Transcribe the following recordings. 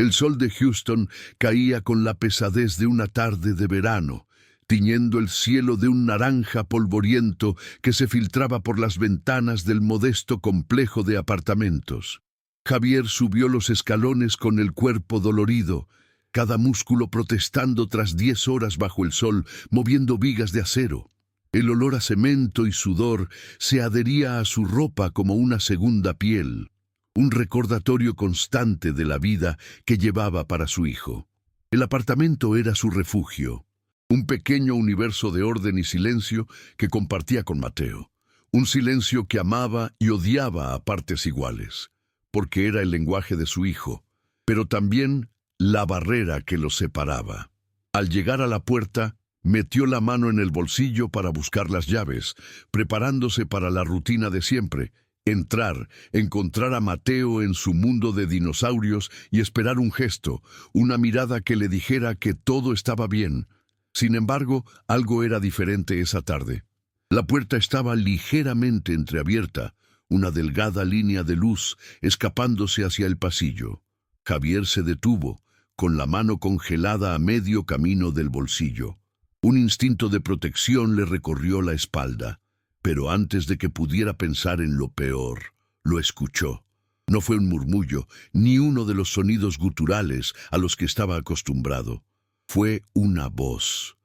El sol de Houston caía con la pesadez de una tarde de verano, tiñendo el cielo de un naranja polvoriento que se filtraba por las ventanas del modesto complejo de apartamentos. Javier subió los escalones con el cuerpo dolorido, cada músculo protestando tras 10 horas bajo el sol, moviendo vigas de acero. El olor a cemento y sudor se adhería a su ropa como una segunda piel, un recordatorio constante de la vida que llevaba para su hijo. El apartamento era su refugio, un pequeño universo de orden y silencio que compartía con Mateo, un silencio que amaba y odiaba a partes iguales, porque era el lenguaje de su hijo, pero también la barrera que los separaba. Al llegar a la puerta, metió la mano en el bolsillo para buscar las llaves, preparándose para la rutina de siempre: entrar, encontrar a Mateo en su mundo de dinosaurios y esperar un gesto, una mirada que le dijera que todo estaba bien. Sin embargo, algo era diferente esa tarde. La puerta estaba ligeramente entreabierta, una delgada línea de luz escapándose hacia el pasillo. Javier se detuvo, con la mano congelada a medio camino del bolsillo. Un instinto de protección le recorrió la espalda, pero antes de que pudiera pensar en lo peor, lo escuchó. No fue un murmullo, ni uno de los sonidos guturales a los que estaba acostumbrado. Fue una voz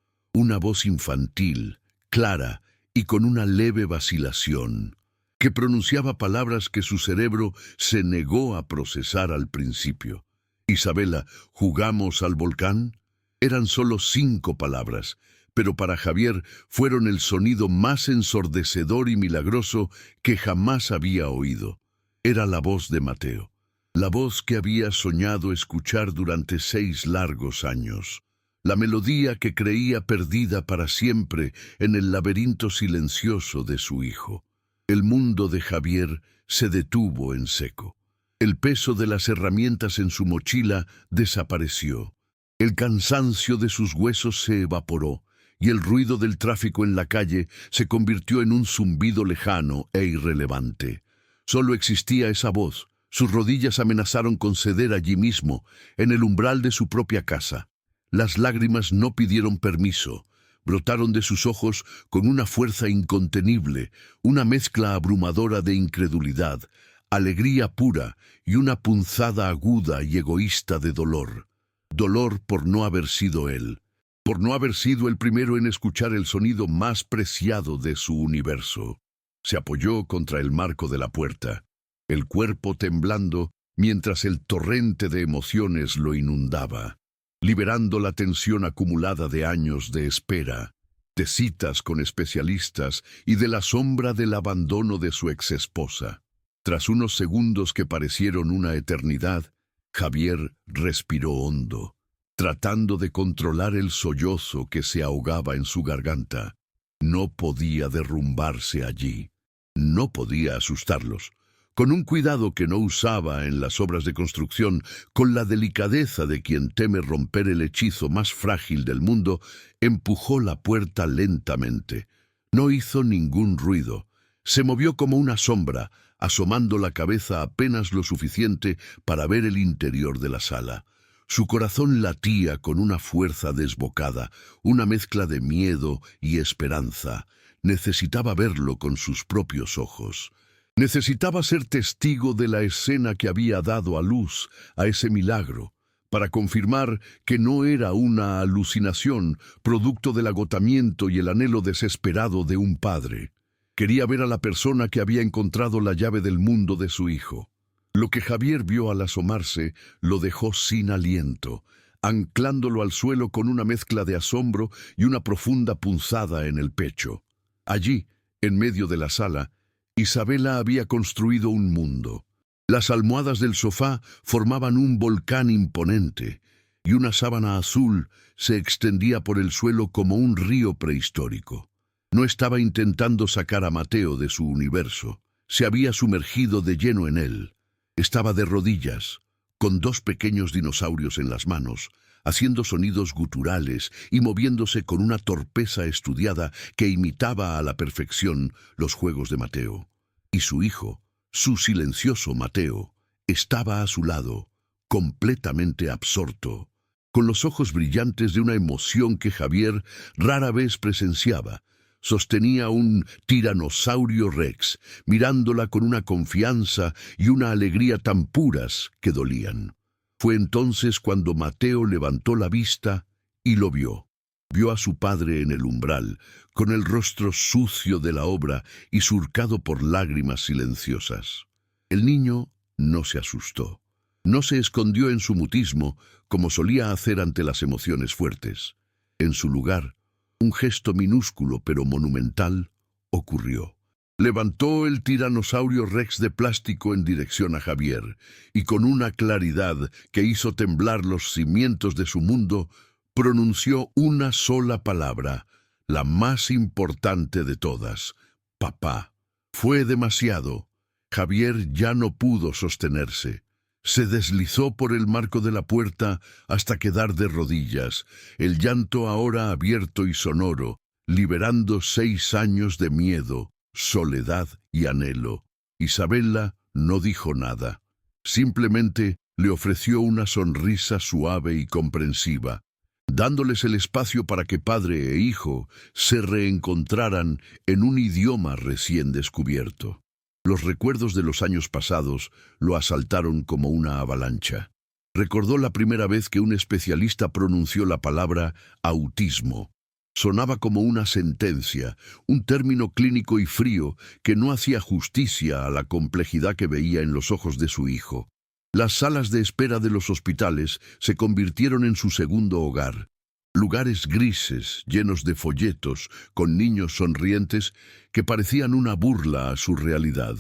infantil, clara y con una leve vacilación, que pronunciaba palabras que su cerebro se negó a procesar al principio. «Isabela, ¿jugamos al volcán?». Eran solo 5 palabras, pero para Javier fueron el sonido más ensordecedor y milagroso que jamás había oído. Era la voz de Mateo, la voz que había soñado escuchar durante 6 largos años, la melodía que creía perdida para siempre en el laberinto silencioso de su hijo. El mundo de Javier se detuvo en seco. El peso de las herramientas en su mochila desapareció. El cansancio de sus huesos se evaporó, y el ruido del tráfico en la calle se convirtió en un zumbido lejano e irrelevante. Solo existía esa voz. Sus rodillas amenazaron con ceder allí mismo, en el umbral de su propia casa. Las lágrimas no pidieron permiso. Brotaron de sus ojos con una fuerza incontenible, una mezcla abrumadora de incredulidad, alegría pura y una punzada aguda y egoísta de dolor. Dolor por no haber sido él, por no haber sido el primero en escuchar el sonido más preciado de su universo. Se apoyó contra el marco de la puerta, el cuerpo temblando mientras el torrente de emociones lo inundaba, liberando la tensión acumulada de años de espera, de citas con especialistas y de la sombra del abandono de su exesposa. Tras unos segundos que parecieron una eternidad, Javier respiró hondo, tratando de controlar el sollozo que se ahogaba en su garganta. No podía derrumbarse allí. No podía asustarlos. Con un cuidado que no usaba en las obras de construcción, con la delicadeza de quien teme romper el hechizo más frágil del mundo, empujó la puerta lentamente. No hizo ningún ruido. Se movió como una sombra, asomando la cabeza apenas lo suficiente para ver el interior de la sala. Su corazón latía con una fuerza desbocada, una mezcla de miedo y esperanza. Necesitaba verlo con sus propios ojos. Necesitaba ser testigo de la escena que había dado a luz a ese milagro, para confirmar que no era una alucinación, producto del agotamiento y el anhelo desesperado de un padre. Quería ver a la persona que había encontrado la llave del mundo de su hijo. Lo que Javier vio al asomarse lo dejó sin aliento, anclándolo al suelo con una mezcla de asombro y una profunda punzada en el pecho. Allí, en medio de la sala, Isabela había construido un mundo. Las almohadas del sofá formaban un volcán imponente, y una sábana azul se extendía por el suelo como un río prehistórico. No estaba intentando sacar a Mateo de su universo. Se había sumergido de lleno en él. Estaba de rodillas, con 2 pequeños dinosaurios en las manos, haciendo sonidos guturales y moviéndose con una torpeza estudiada que imitaba a la perfección los juegos de Mateo. Y su hijo, su silencioso Mateo, estaba a su lado, completamente absorto, con los ojos brillantes de una emoción que Javier rara vez presenciaba. Sostenía un tiranosaurio rex, mirándola con una confianza y una alegría tan puras que dolían. Fue entonces cuando Mateo levantó la vista y lo vio. Vio a su padre en el umbral, con el rostro sucio de la obra y surcado por lágrimas silenciosas. El niño no se asustó. No se escondió en su mutismo, como solía hacer ante las emociones fuertes. En su lugar, un gesto minúsculo pero monumental ocurrió. Levantó el tiranosaurio rex de plástico en dirección a Javier, y con una claridad que hizo temblar los cimientos de su mundo, pronunció una sola palabra, la más importante de todas: papá. Fue demasiado. Javier ya no pudo sostenerse. Se deslizó por el marco de la puerta hasta quedar de rodillas, el llanto ahora abierto y sonoro, liberando 6 años de miedo, soledad y anhelo. Isabela no dijo nada. Simplemente le ofreció una sonrisa suave y comprensiva, dándoles el espacio para que padre e hijo se reencontraran en un idioma recién descubierto. Los recuerdos de los años pasados lo asaltaron como una avalancha. Recordó la primera vez que un especialista pronunció la palabra autismo. Sonaba como una sentencia, un término clínico y frío que no hacía justicia a la complejidad que veía en los ojos de su hijo. Las salas de espera de los hospitales se convirtieron en su segundo hogar. Lugares grises, llenos de folletos, con niños sonrientes que parecían una burla a su realidad.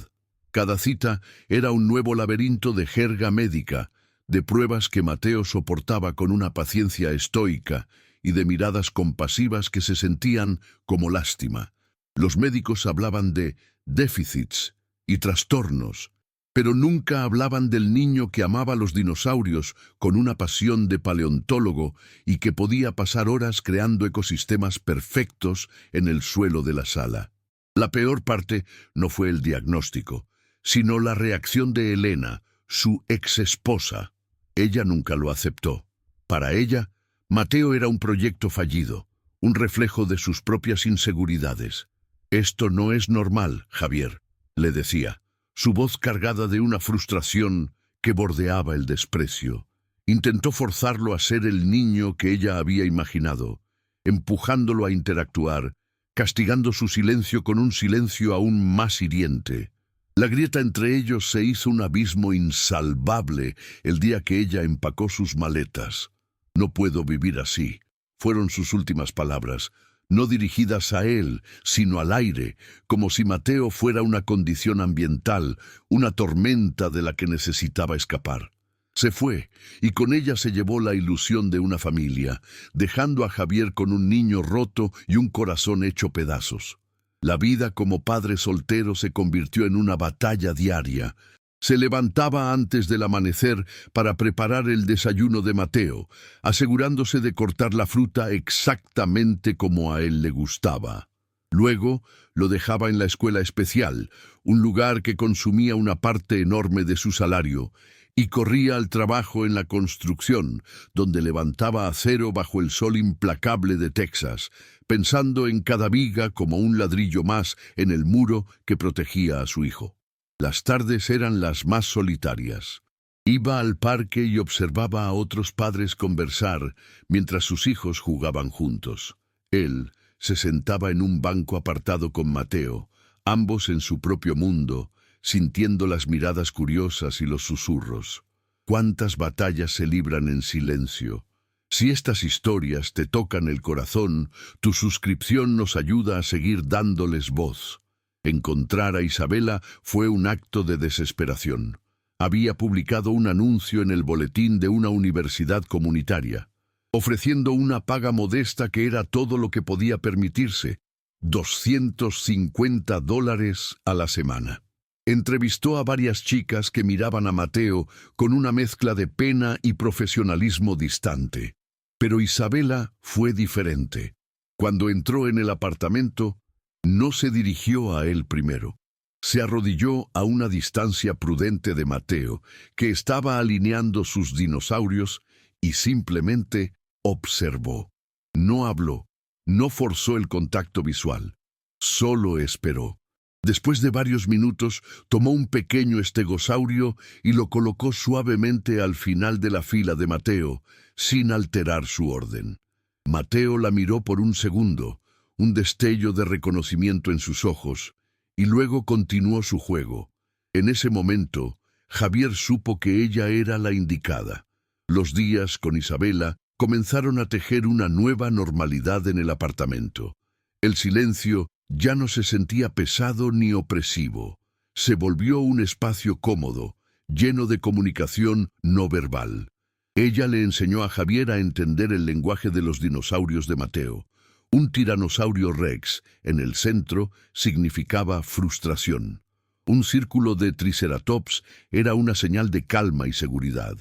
Cada cita era un nuevo laberinto de jerga médica, de pruebas que Mateo soportaba con una paciencia estoica y de miradas compasivas que se sentían como lástima. Los médicos hablaban de déficits y trastornos, pero nunca hablaban del niño que amaba los dinosaurios con una pasión de paleontólogo y que podía pasar horas creando ecosistemas perfectos en el suelo de la sala. La peor parte no fue el diagnóstico, sino la reacción de Elena, su exesposa. Ella nunca lo aceptó. Para ella, Mateo era un proyecto fallido, un reflejo de sus propias inseguridades. «Esto no es normal, Javier», le decía, su voz cargada de una frustración que bordeaba el desprecio. Intentó forzarlo a ser el niño que ella había imaginado, empujándolo a interactuar, castigando su silencio con un silencio aún más hiriente. La grieta entre ellos se hizo un abismo insalvable el día que ella empacó sus maletas. «No puedo vivir así», fueron sus últimas palabras, no dirigidas a él, sino al aire, como si Mateo fuera una condición ambiental, una tormenta de la que necesitaba escapar. Se fue, y con ella se llevó la ilusión de una familia, dejando a Javier con un niño roto y un corazón hecho pedazos. La vida como padre soltero se convirtió en una batalla diaria. Se levantaba antes del amanecer para preparar el desayuno de Mateo, asegurándose de cortar la fruta exactamente como a él le gustaba. Luego lo dejaba en la escuela especial, un lugar que consumía una parte enorme de su salario, y corría al trabajo en la construcción, donde levantaba acero bajo el sol implacable de Texas, pensando en cada viga como un ladrillo más en el muro que protegía a su hijo. Las tardes eran las más solitarias. Iba al parque y observaba a otros padres conversar mientras sus hijos jugaban juntos. Él se sentaba en un banco apartado con Mateo, ambos en su propio mundo, sintiendo las miradas curiosas y los susurros. ¿Cuántas batallas se libran en silencio? Si estas historias te tocan el corazón, tu suscripción nos ayuda a seguir dándoles voz. Encontrar a Isabela fue un acto de desesperación. Había publicado un anuncio en el boletín de una universidad comunitaria, ofreciendo una paga modesta que era todo lo que podía permitirse, $250 a la semana. Entrevistó a varias chicas que miraban a Mateo con una mezcla de pena y profesionalismo distante. Pero Isabela fue diferente. Cuando entró en el apartamento, no se dirigió a él primero. Se arrodilló a una distancia prudente de Mateo, que estaba alineando sus dinosaurios, y simplemente observó. No habló, no forzó el contacto visual, solo esperó. Después de varios minutos, tomó un pequeño estegosaurio y lo colocó suavemente al final de la fila de Mateo, sin alterar su orden. Mateo la miró por un segundo, un destello de reconocimiento en sus ojos, y luego continuó su juego. En ese momento, Javier supo que ella era la indicada. Los días con Isabela comenzaron a tejer una nueva normalidad en el apartamento. El silencio ya no se sentía pesado ni opresivo. Se volvió un espacio cómodo, lleno de comunicación no verbal. Ella le enseñó a Javier a entender el lenguaje de los dinosaurios de Mateo. Un tiranosaurio rex en el centro significaba frustración. Un círculo de triceratops era una señal de calma y seguridad.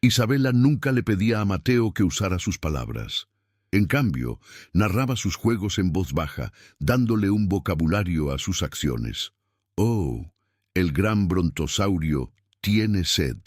Isabela nunca le pedía a Mateo que usara sus palabras. En cambio, narraba sus juegos en voz baja, dándole un vocabulario a sus acciones. «Oh, el gran brontosaurio tiene sed.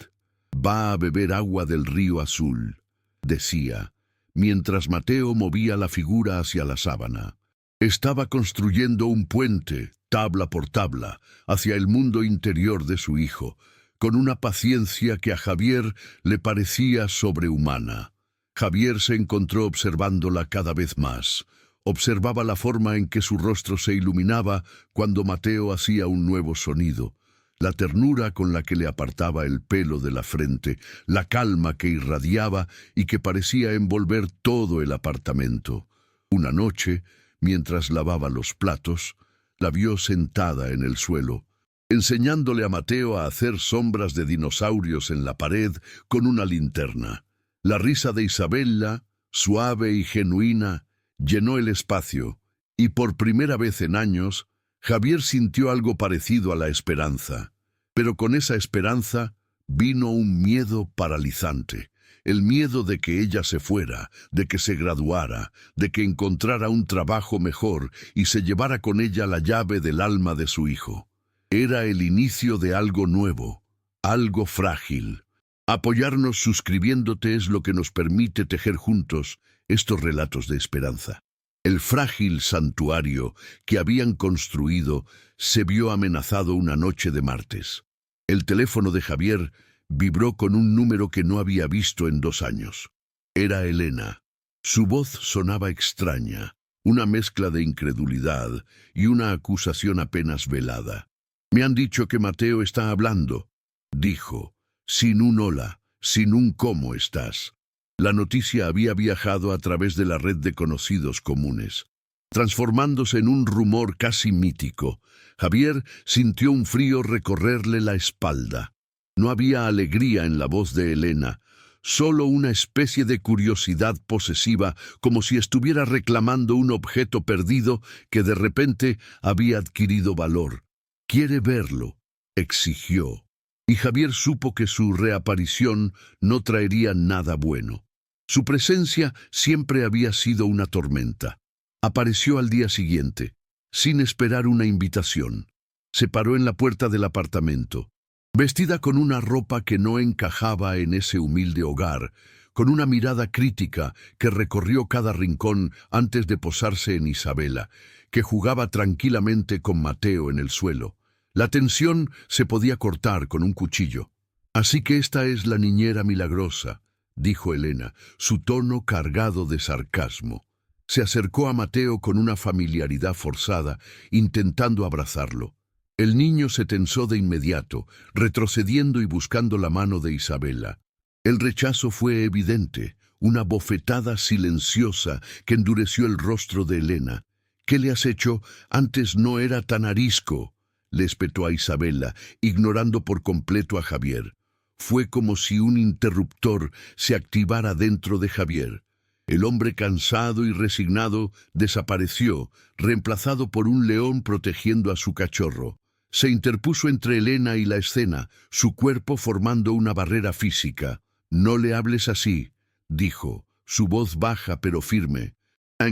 Va a beber agua del río azul», decía, mientras Mateo movía la figura hacia la sábana. Estaba construyendo un puente, tabla por tabla, hacia el mundo interior de su hijo, con una paciencia que a Javier le parecía sobrehumana. Javier se encontró observándola cada vez más. Observaba la forma en que su rostro se iluminaba cuando Mateo hacía un nuevo sonido, la ternura con la que le apartaba el pelo de la frente, la calma que irradiaba y que parecía envolver todo el apartamento. Una noche, mientras lavaba los platos, la vio sentada en el suelo, enseñándole a Mateo a hacer sombras de dinosaurios en la pared con una linterna. La risa de Isabela, suave y genuina, llenó el espacio, y por primera vez en años, Javier sintió algo parecido a la esperanza. Pero con esa esperanza vino un miedo paralizante. El miedo de que ella se fuera, de que se graduara, de que encontrara un trabajo mejor y se llevara con ella la llave del alma de su hijo. Era el inicio de algo nuevo, algo frágil. Apoyarnos suscribiéndote es lo que nos permite tejer juntos estos relatos de esperanza. El frágil santuario que habían construido se vio amenazado una noche de martes. El teléfono de Javier vibró con un número que no había visto en 2 años. Era Elena. Su voz sonaba extraña, una mezcla de incredulidad y una acusación apenas velada. «Me han dicho que Mateo está hablando», dijo, sin un hola, sin un «¿cómo estás?». La noticia había viajado a través de la red de conocidos comunes, transformándose en un rumor casi mítico. Javier sintió un frío recorrerle la espalda. No había alegría en la voz de Elena, solo una especie de curiosidad posesiva, como si estuviera reclamando un objeto perdido que de repente había adquirido valor. «¿Quiere verlo?», exigió. Y Javier supo que su reaparición no traería nada bueno. Su presencia siempre había sido una tormenta. Apareció al día siguiente, sin esperar una invitación. Se paró en la puerta del apartamento, vestida con una ropa que no encajaba en ese humilde hogar, con una mirada crítica que recorrió cada rincón antes de posarse en Isabela, que jugaba tranquilamente con Mateo en el suelo. La tensión se podía cortar con un cuchillo. «Así que esta es la niñera milagrosa», dijo Elena, su tono cargado de sarcasmo. Se acercó a Mateo con una familiaridad forzada, intentando abrazarlo. El niño se tensó de inmediato, retrocediendo y buscando la mano de Isabela. El rechazo fue evidente, una bofetada silenciosa que endureció el rostro de Elena. «¿Qué le has hecho? Antes no era tan arisco», le espetó a Isabela, ignorando por completo a Javier. Fue como si un interruptor se activara dentro de Javier. El hombre cansado y resignado desapareció, reemplazado por un león protegiendo a su cachorro. Se interpuso entre Elena y la escena, su cuerpo formando una barrera física. «No le hables así», dijo, su voz baja pero firme,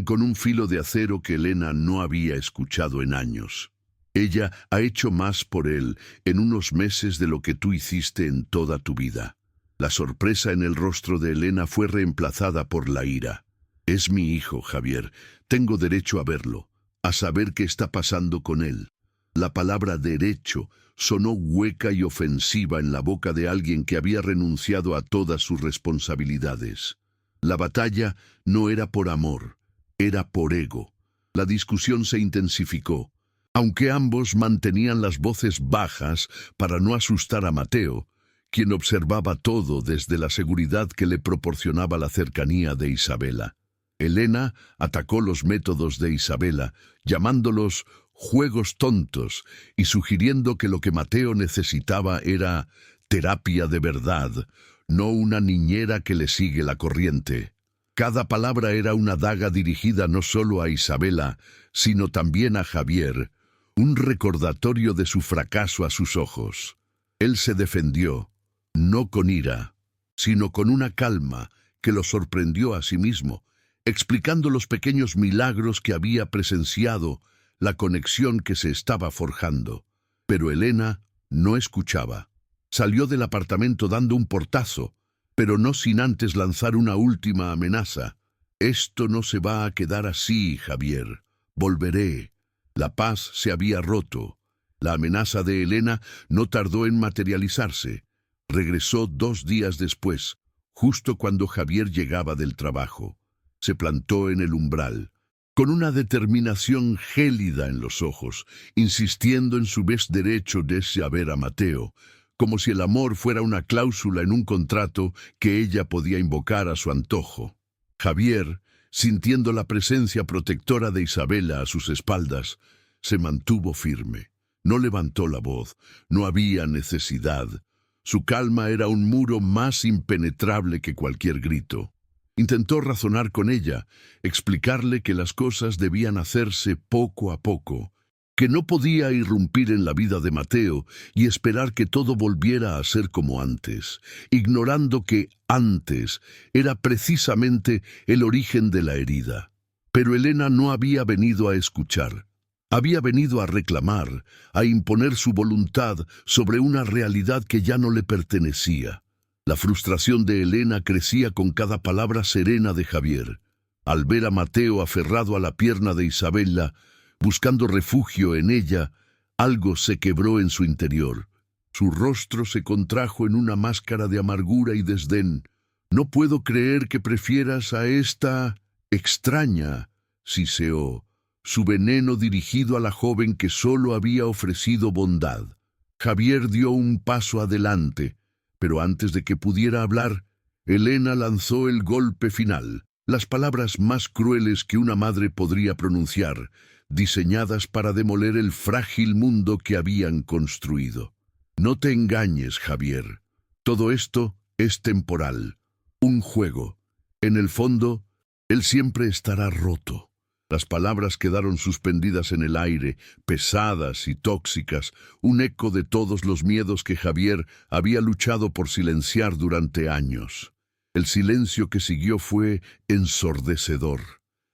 con un filo de acero que Elena no había escuchado en años. Ella ha hecho más por él en unos meses de lo que tú hiciste en toda tu vida. La sorpresa en el rostro de Elena fue reemplazada por la ira. Es mi hijo, Javier. Tengo derecho a verlo, a saber qué está pasando con él. La palabra derecho sonó hueca y ofensiva en la boca de alguien que había renunciado a todas sus responsabilidades. La batalla no era por amor, era por ego. La discusión se intensificó. Aunque ambos mantenían las voces bajas para no asustar a Mateo, quien observaba todo desde la seguridad que le proporcionaba la cercanía de Isabela. Elena atacó los métodos de Isabela, llamándolos juegos tontos y sugiriendo que lo que Mateo necesitaba era terapia de verdad, no una niñera que le sigue la corriente. Cada palabra era una daga dirigida no solo a Isabela, sino también a Javier, un recordatorio de su fracaso a sus ojos. Él se defendió, no con ira, sino con una calma que lo sorprendió a sí mismo, explicando los pequeños milagros que había presenciado, la conexión que se estaba forjando. Pero Elena no escuchaba. Salió del apartamento dando un portazo, pero no sin antes lanzar una última amenaza. Esto no se va a quedar así, Javier. Volveré. La paz se había roto. La amenaza de Elena no tardó en materializarse. Regresó 2 días después, justo cuando Javier llegaba del trabajo. Se plantó en el umbral, con una determinación gélida en los ojos, insistiendo en su vez derecho de ver a Mateo, como si el amor fuera una cláusula en un contrato que ella podía invocar a su antojo. Javier, sintiendo la presencia protectora de Isabela a sus espaldas, se mantuvo firme. No levantó la voz, no había necesidad. Su calma era un muro más impenetrable que cualquier grito. Intentó razonar con ella, explicarle que las cosas debían hacerse poco a poco, que no podía irrumpir en la vida de Mateo y esperar que todo volviera a ser como antes, ignorando que antes era precisamente el origen de la herida. Pero Elena no había venido a escuchar. Había venido a reclamar, a imponer su voluntad sobre una realidad que ya no le pertenecía. La frustración de Elena crecía con cada palabra serena de Javier. Al ver a Mateo aferrado a la pierna de Isabela, buscando refugio en ella, algo se quebró en su interior. Su rostro se contrajo en una máscara de amargura y desdén. «No puedo creer que prefieras a esta extraña», siseó, su veneno dirigido a la joven que solo había ofrecido bondad. Javier dio un paso adelante, pero antes de que pudiera hablar, Elena lanzó el golpe final, las palabras más crueles que una madre podría pronunciar, diseñadas para demoler el frágil mundo que habían construido. «No te engañes, Javier. Todo esto es temporal, un juego. En el fondo, él siempre estará roto». Las palabras quedaron suspendidas en el aire, pesadas y tóxicas, un eco de todos los miedos que Javier había luchado por silenciar durante años. El silencio que siguió fue ensordecedor.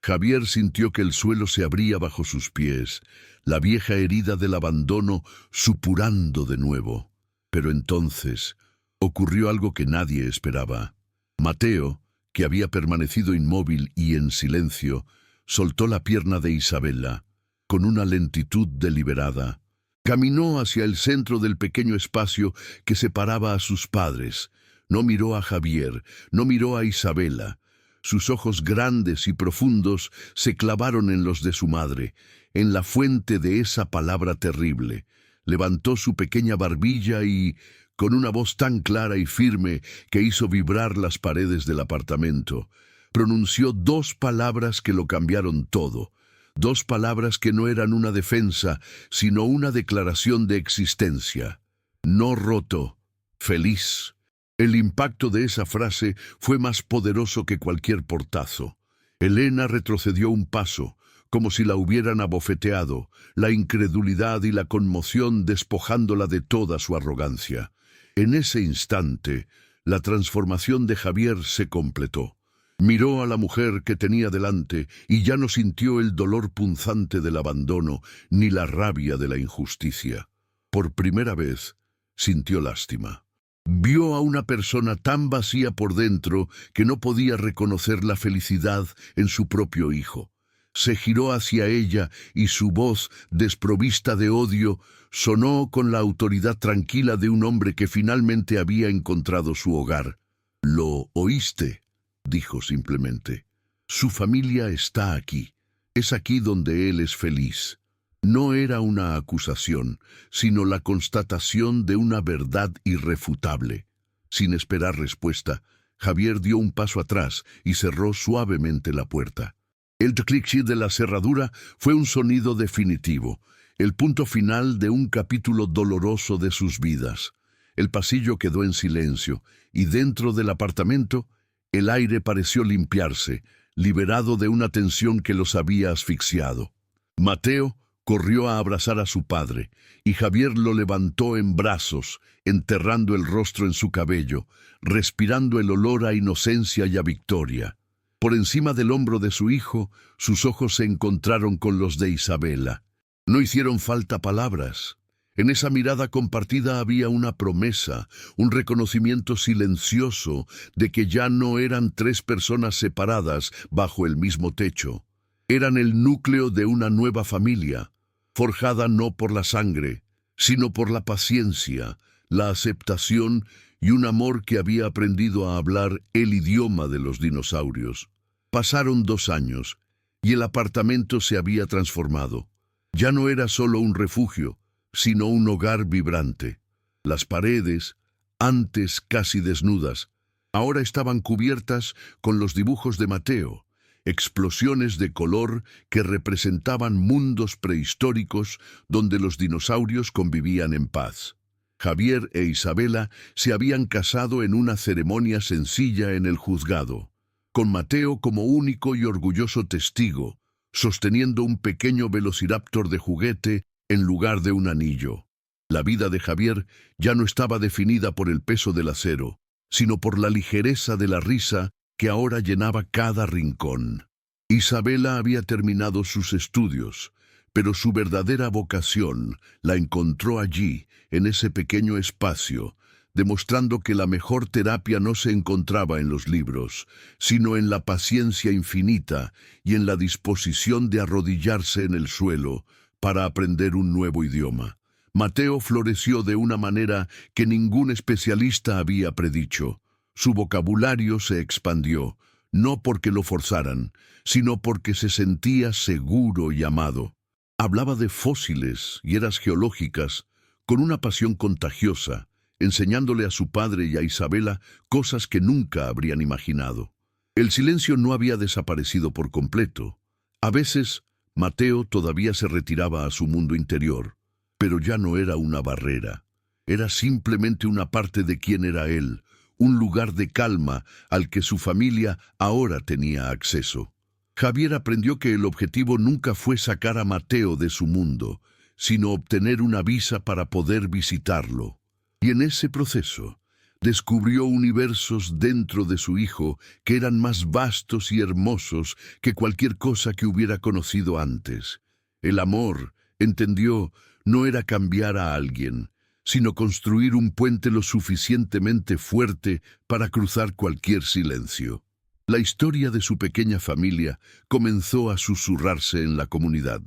Javier sintió que el suelo se abría bajo sus pies, la vieja herida del abandono supurando de nuevo. Pero entonces ocurrió algo que nadie esperaba. Mateo, que había permanecido inmóvil y en silencio, soltó la pierna de Isabela, con una lentitud deliberada. Caminó hacia el centro del pequeño espacio que separaba a sus padres. No miró a Javier, no miró a Isabela. Sus ojos grandes y profundos se clavaron en los de su madre, en la fuente de esa palabra terrible. Levantó su pequeña barbilla y, con una voz tan clara y firme que hizo vibrar las paredes del apartamento, pronunció 2 palabras que lo cambiaron todo, 2 palabras que no eran una defensa, sino una declaración de existencia. No roto, feliz. El impacto de esa frase fue más poderoso que cualquier portazo. Elena retrocedió un paso, como si la hubieran abofeteado, la incredulidad y la conmoción despojándola de toda su arrogancia. En ese instante, la transformación de Javier se completó. Miró a la mujer que tenía delante y ya no sintió el dolor punzante del abandono ni la rabia de la injusticia. Por primera vez sintió lástima. Vio a una persona tan vacía por dentro que no podía reconocer la felicidad en su propio hijo. Se giró hacia ella y su voz, desprovista de odio, sonó con la autoridad tranquila de un hombre que finalmente había encontrado su hogar. «¿Lo oíste?», dijo simplemente. «Su familia está aquí. Es aquí donde él es feliz». No era una acusación, sino la constatación de una verdad irrefutable. Sin esperar respuesta, Javier dio un paso atrás y cerró suavemente la puerta. El clic de la cerradura fue un sonido definitivo, el punto final de un capítulo doloroso de sus vidas. El pasillo quedó en silencio, y dentro del apartamento, el aire pareció limpiarse, liberado de una tensión que los había asfixiado. Mateo corrió a abrazar a su padre, y Javier lo levantó en brazos, enterrando el rostro en su cabello, respirando el olor a inocencia y a victoria. Por encima del hombro de su hijo, sus ojos se encontraron con los de Isabela. No hicieron falta palabras. En esa mirada compartida había una promesa, un reconocimiento silencioso de que ya no eran tres personas separadas bajo el mismo techo. Eran el núcleo de una nueva familia, forjada no por la sangre, sino por la paciencia, la aceptación y un amor que había aprendido a hablar el idioma de los dinosaurios. Pasaron 2 años, y el apartamento se había transformado. Ya no era solo un refugio, sino un hogar vibrante. Las paredes, antes casi desnudas, ahora estaban cubiertas con los dibujos de Mateo, explosiones de color que representaban mundos prehistóricos donde los dinosaurios convivían en paz. Javier e Isabela se habían casado en una ceremonia sencilla en el juzgado, con Mateo como único y orgulloso testigo, sosteniendo un pequeño velociraptor de juguete en lugar de un anillo. La vida de Javier ya no estaba definida por el peso del acero, sino por la ligereza de la risa que ahora llenaba cada rincón. Isabela había terminado sus estudios, pero su verdadera vocación la encontró allí, en ese pequeño espacio, demostrando que la mejor terapia no se encontraba en los libros, sino en la paciencia infinita y en la disposición de arrodillarse en el suelo para aprender un nuevo idioma. Mateo floreció de una manera que ningún especialista había predicho. Su vocabulario se expandió, no porque lo forzaran, sino porque se sentía seguro y amado. Hablaba de fósiles y eras geológicas con una pasión contagiosa, enseñándole a su padre y a Isabela cosas que nunca habrían imaginado. El silencio no había desaparecido por completo. A veces, Mateo todavía se retiraba a su mundo interior, pero ya no era una barrera. Era simplemente una parte de quién era él, un lugar de calma al que su familia ahora tenía acceso. Javier aprendió que el objetivo nunca fue sacar a Mateo de su mundo, sino obtener una visa para poder visitarlo. Y en ese proceso, descubrió universos dentro de su hijo que eran más vastos y hermosos que cualquier cosa que hubiera conocido antes. El amor, entendió, no era cambiar a alguien, sino construir un puente lo suficientemente fuerte para cruzar cualquier silencio. La historia de su pequeña familia comenzó a susurrarse en la comunidad.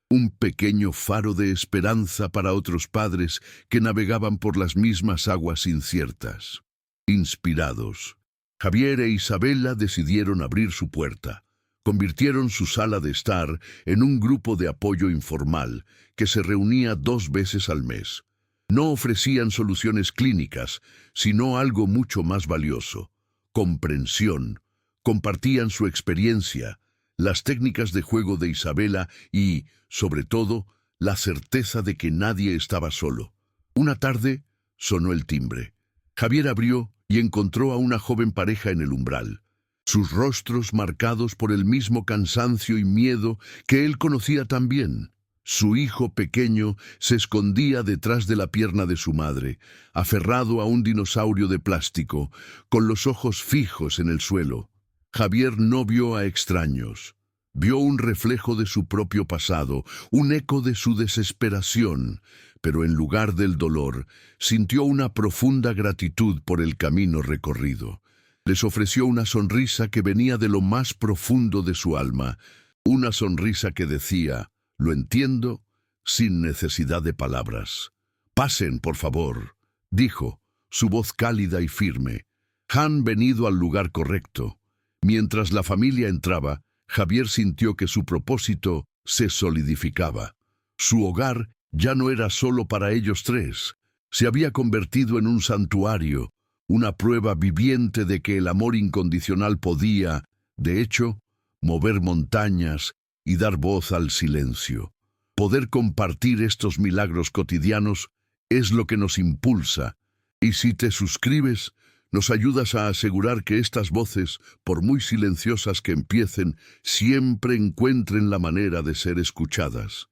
Un pequeño faro de esperanza para otros padres que navegaban por las mismas aguas inciertas. Inspirados, Javier e Isabela decidieron abrir su puerta. Convirtieron su sala de estar en un grupo de apoyo informal que se reunía 2 veces al mes. No ofrecían soluciones clínicas, sino algo mucho más valioso: comprensión. Compartían su experiencia, las técnicas de juego de Isabela y, sobre todo, la certeza de que nadie estaba solo. Una tarde sonó el timbre. Javier abrió y encontró a una joven pareja en el umbral, sus rostros marcados por el mismo cansancio y miedo que él conocía tan bien. Su hijo pequeño se escondía detrás de la pierna de su madre, aferrado a un dinosaurio de plástico, con los ojos fijos en el suelo. Javier no vio a extraños. Vio un reflejo de su propio pasado, un eco de su desesperación, pero en lugar del dolor, sintió una profunda gratitud por el camino recorrido. Les ofreció una sonrisa que venía de lo más profundo de su alma, una sonrisa que decía, «Lo entiendo», sin necesidad de palabras. «Pasen, por favor», dijo, su voz cálida y firme. Han venido al lugar correcto. Mientras la familia entraba, Javier sintió que su propósito se solidificaba. Su hogar ya no era solo para ellos tres. Se había convertido en un santuario, una prueba viviente de que el amor incondicional podía, de hecho, mover montañas y dar voz al silencio. Poder compartir estos milagros cotidianos es lo que nos impulsa, y si te suscribes, nos ayudas a asegurar que estas voces, por muy silenciosas que empiecen, siempre encuentren la manera de ser escuchadas.